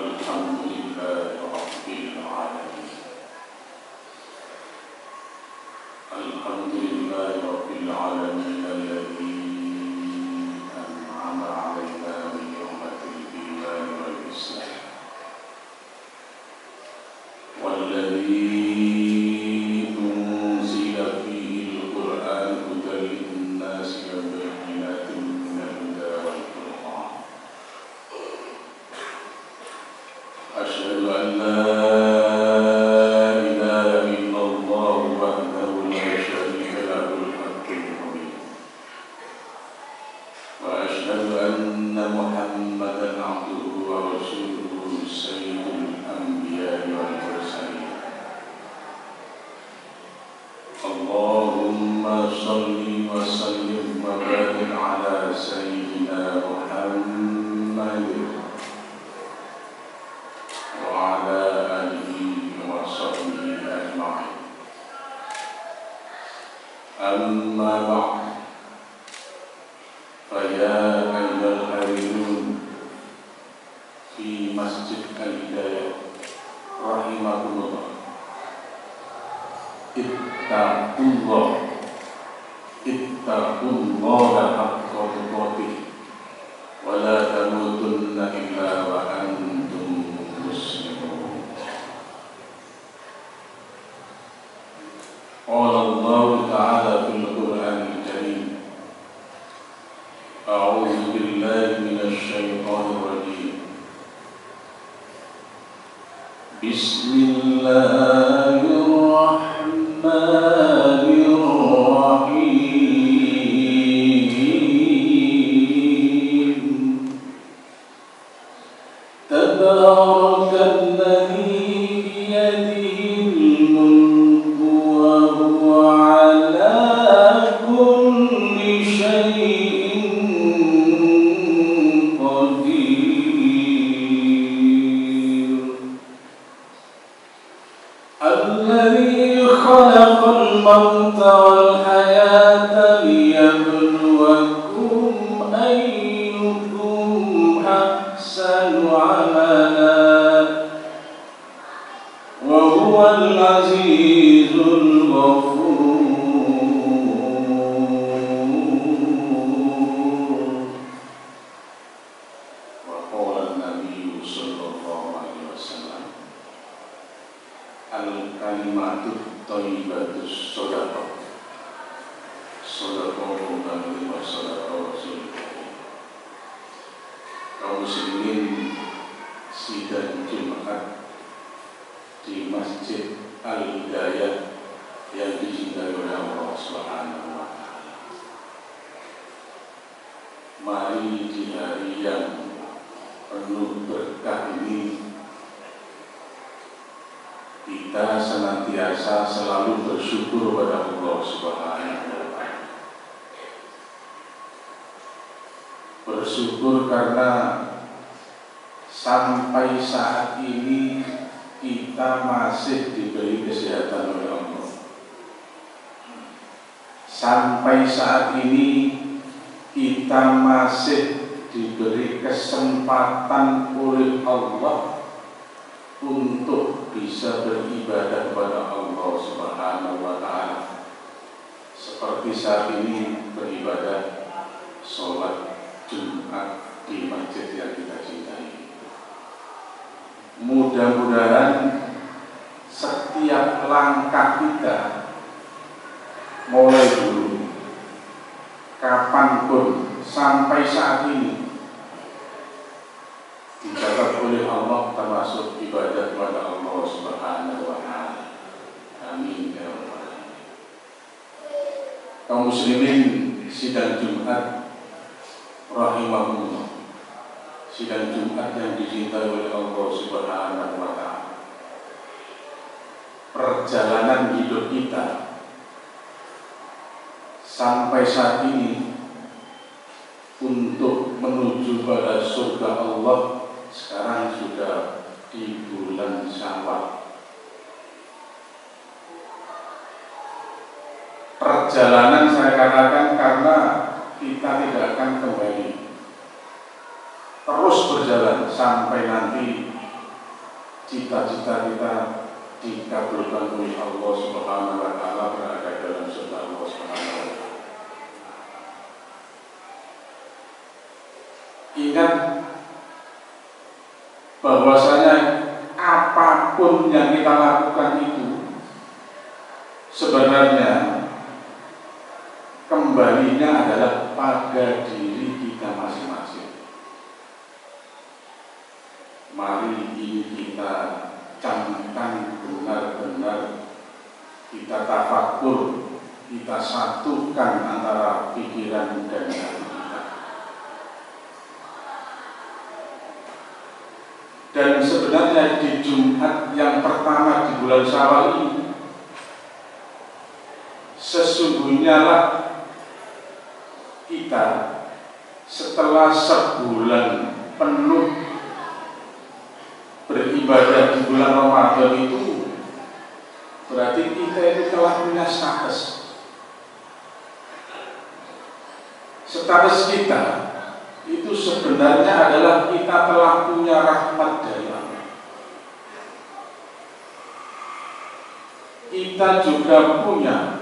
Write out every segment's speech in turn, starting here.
الحمد لله رب العالمين. الحمد لله رب العالمين الذي أنعم علينا بنعمة الإيمان والإسلام، والذي أنزل فيه القرآن هدى للناس وبينات من الهدى والفرقان. أشهد أن لا إله إلا الله وحده لا شريك له الحق المبين، وأشهد أن محمدا عبده ورسوله سيد الأنبياء والمرسلين. اللهم صل وسلم وبارك على سيدنا محمد وعلى آله وصحبه أجمعين. أما بعد، فيا أيها الحاضرون في مسجد الهداية رحمكم الله، اتقوا الله حق تقاته ولا تموتن إلا وأنتم مسلمون. قال الله تعالى في القرآن الكريم: أعوذ بالله من الشيطان الرجيم. بسم الله الرحمن الرحيم. تبارك الذي بيده الملك وهو على كل شيء قدير. الذي خلق الموت والحياة ليبلوكم أيكم أحسن عملا وهو العزيز الغفور. وقال النبي صلى الله عليه وسلم: الكلمات الطيبة الصدقة، صدقة الله وصدقة رسوله. Kaum muslimin sidang Jumat di Masjid Al-Hidayah yang dicintai oleh Allah Subhanahu wa Ta'ala. Mari di hari yang penuh berkah ini kita senantiasa selalu bersyukur kepada Allah Subhanahu wa Ta'ala. Bersyukur karena sampai saat ini kita masih diberi kesehatan oleh Allah. Sampai saat ini kita masih diberi kesempatan oleh Allah untuk bisa beribadah kepada Allah Subhanahu wa Ta'ala. Seperti saat ini beribadah sholat Jumat di masjid yang kita cintai. Mudah-mudahan setiap langkah kita mulai dulu kapanpun sampai saat ini dicatat oleh Allah termasuk ibadah kepada Allah Subhanahu wa Ta'ala. Amin ya rabbal alamin. Kaum muslimin sidang Jumat rahimahullah, sidang Jumat yang dicintai oleh Allah Subhanahu wa Ta'ala. Perjalanan hidup kita sampai saat ini untuk menuju pada surga Allah sekarang sudah di bulan Syawal. Perjalanan saya katakan karena kita tidak akan kembali, terus berjalan sampai nanti cita-cita kita dikabulkan oleh Allah Subhanahu wa taala berada dalam surga Allah Subhanahu wa taala. Ingat bahwasanya apapun yang kita lakukan itu sebenarnya kembalinya adalah pada diri kita masing-masing. Mari ini kita camkan benar-benar, kita tafakur, kita satukan antara pikiran dan hati kita. Dan sebenarnya di Jumat yang pertama di bulan Syawal ini, sesungguhnya lah kita setelah sebulan penuh beribadah di bulan Ramadan itu, berarti kita itu telah punya status. Status kita itu sebenarnya adalah kita telah punya rahmat dari Allah. Kita juga punya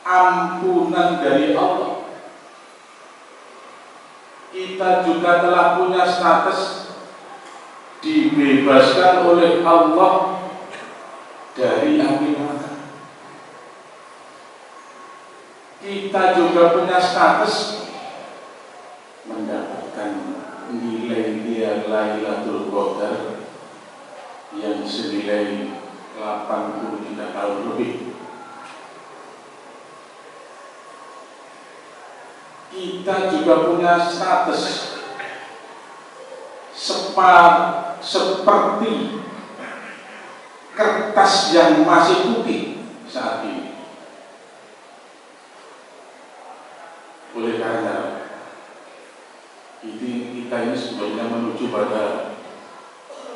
ampunan dari Allah. Kita juga telah punya status dibebaskan oleh Allah dari api neraka. Kita juga punya status mendapatkan nilai dia Lailatul Qadar yang senilai 83 tahun lebih. Kita juga punya status seperti kertas yang masih putih saat ini. Oleh karena kita ini sebenarnya menuju pada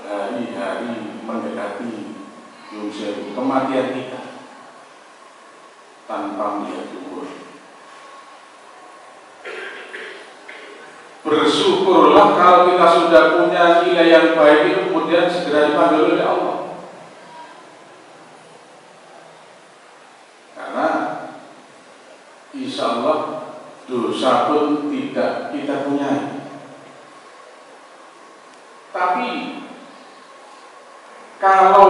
hari-hari mendekati kematian kita tanpa melihat umur. Bersyukurlah kalau kita sudah punya nilai yang baik itu kemudian segera dipanggil oleh Allah. Karena insya Allah dosa pun tidak kita punya. Tapi kalau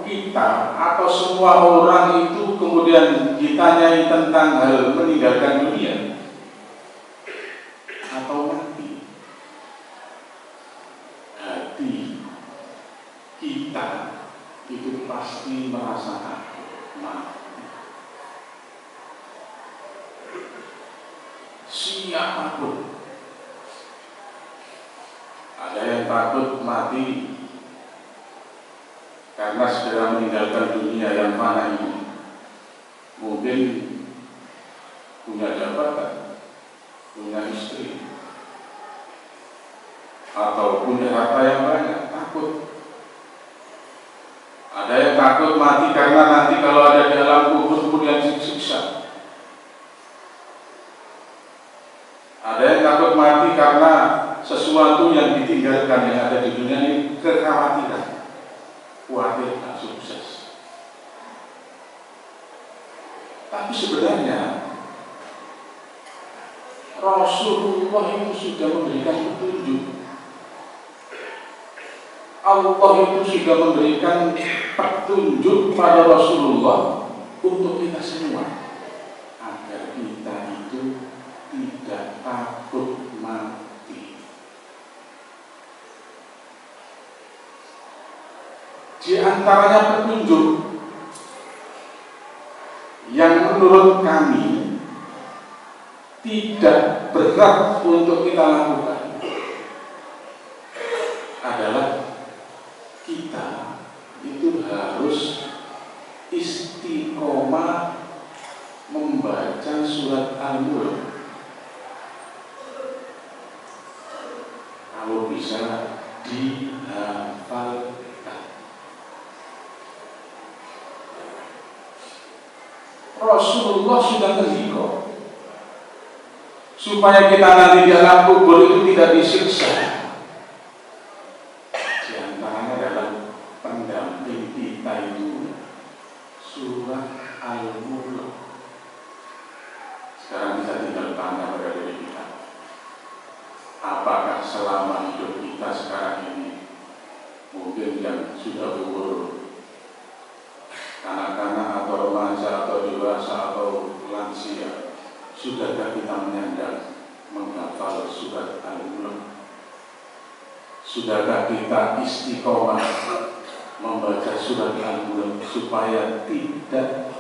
kita atau semua orang itu kemudian ditanyai tentang hal meninggalkan dunia atau mati, hati kita itu pasti merasa takut mati. Siapapun, ada yang takut mati karena segera meninggalkan dunia yang mana ini. Mungkin punya jabatan, punya istri, atau punya harta yang banyak, takut. Ada yang takut mati karena nanti kalau ada di alam kubur kemudian siksa. Ada yang takut mati karena sesuatu yang ditinggalkan yang ada di dunia ini, kekhawatiran, khawatir tak sukses. Tapi sebenarnya Rasulullah itu sudah memberikan petunjuk. Allah itu sudah memberikan petunjuk pada Rasulullah untuk kita semua agar kita itu tidak takut mati. Di antaranya petunjuk yang menurut kami tidak berat untuk kita lakukan adalah kita itu harus istiqomah membaca surat Al-Mulk. Kalau bisa dihafalkan. Rasulullah sudah menghimbau supaya kita nanti di alam kubur itu tidak disiksa. Di diantaranya adalah pendamping kita itu surat Al-Mulk. Sekarang kita tinggal tanya pada diri kita, apakah selama hidup kita sekarang ini, mungkin yang sudah umur anak-anak atau remaja atau dewasa atau lansia, sudahkah kita menyandang menghafal surat Al-Mulk? Sudahkah kita istiqomah membaca surat Al-Mulk supaya tidak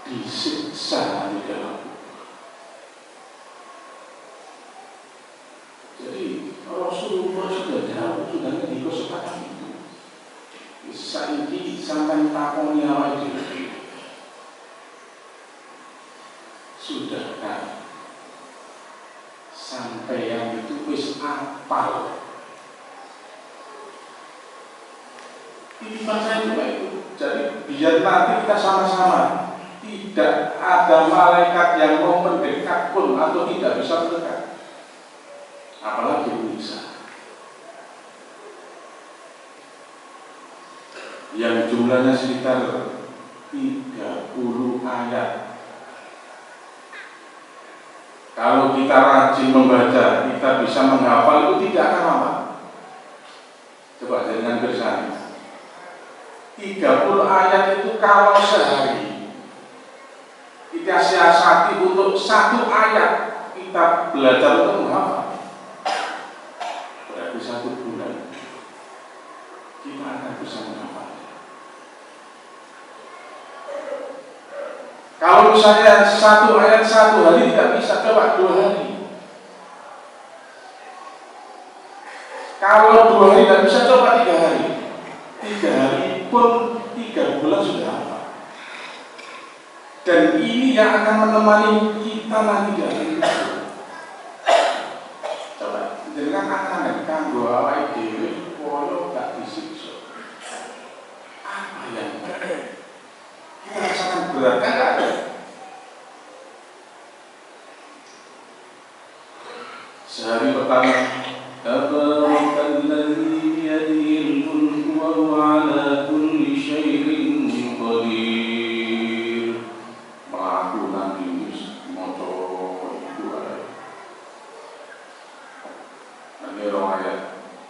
disiksa di dalam? Jadi Rasulullah sudah jauh, sudah ngediko sepakat itu. Saiki sampai takoni awake dhewe. Sudahkah sampeyan itu wis apal? Ini bahasa itu. Jadi biar nanti kita sama-sama, tidak ada malaikat yang mau mendekat pun atau tidak bisa mendekat, apalagi bisa. Yang jumlahnya sekitar 30 ayat. Kalau kita rajin membaca, kita bisa menghafal, itu tidak akan lama. Coba dengan bersama 30 ayat itu kalau sehari kita siasati untuk 1 ayat kita belajar untuk menghafal, berarti 1 bulan kita akan bisa menghafal. Kalau misalnya 1 ayat 1 hari tidak bisa, coba 2 hari. Kalau 2 hari tidak bisa, coba 3 hari. 3 hari pun 3 bulan sudah hafal. Dan ini yang akan menemani kita nanti dari itu. Coba, dengan akan kanggo awake dhewe koyo gak disiksa. Apa yang kita rasakan berat kan gak ada. Sehari pertama, Tabarakalladzii biyadihil mulku wa huwa ala kulli syai'in qadir. Melakukan ini moco itu ada. Ada ayat.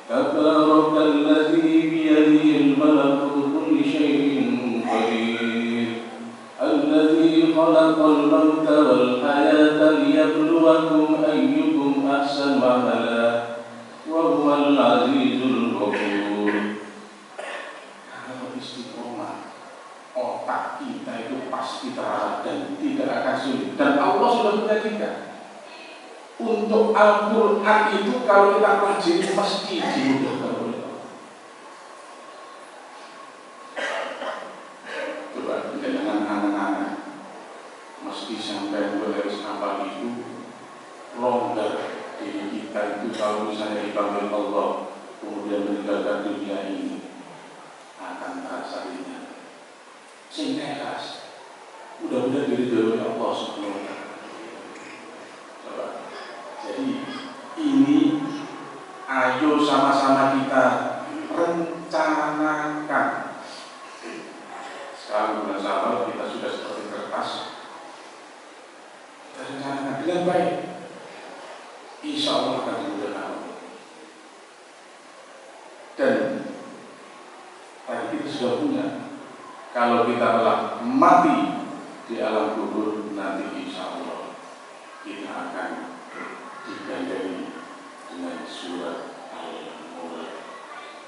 Tabarakalladzii biyadihil malaku kulli syai'in qadir. Alladzi khalaqal mauta wal hayata liyabluwakum ayyukum ahsanu amala wa huwal azizul ghafur. Kalau istiqomah, otak kita itu pasti terarah dan tidak akan sulit. Dan Allah sudah menjanjikan untuk Al-Quran itu kalau kita pelajari pasti dimudahkan oleh Allah. Coba dengan anak-anak mesti sampai boleh apa itu longgar diri kita itu kalau misalnya dipanggil Allah kemudian meninggalkan dunia ini akan terasa ringan. Sehingga ikhlas. Mudah-mudahan diri dari Allah Subhanahu wa Ta'ala. Coba. Jadi ini ayo sama-sama kita rencanakan. Sekarang bulan Syawal kita sudah seperti kertas. Kita rencanakan dengan baik. Insya Allah akan dimudahkan. Dan tadi kita sudah punya. Kalau kita telah mati di alam kubur nanti insya Allah kita akan digandeng dengan surat Al-Mulk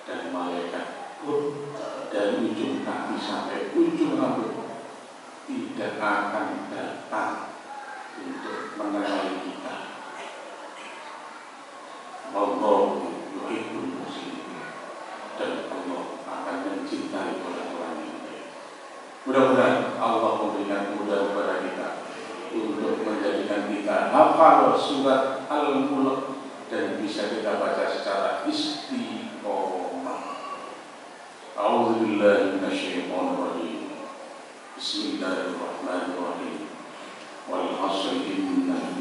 dan malaikat pun dari ujung kaki sampai ujung rambut tidak akan datang untuk mengenai kita. Allah yuhibbul muslimin dan Allah akan mencintai orang-orang yang baik. Mudah-mudahan Allah memberikan kemudahan kepada kita untuk menjadikan kita hafal surat Al-Mulk dan bisa kita baca secara istiqomah. A'udzubillahi minasyaitonir rajim. Bismillahirrahmanirrahim. Wal 'asri innal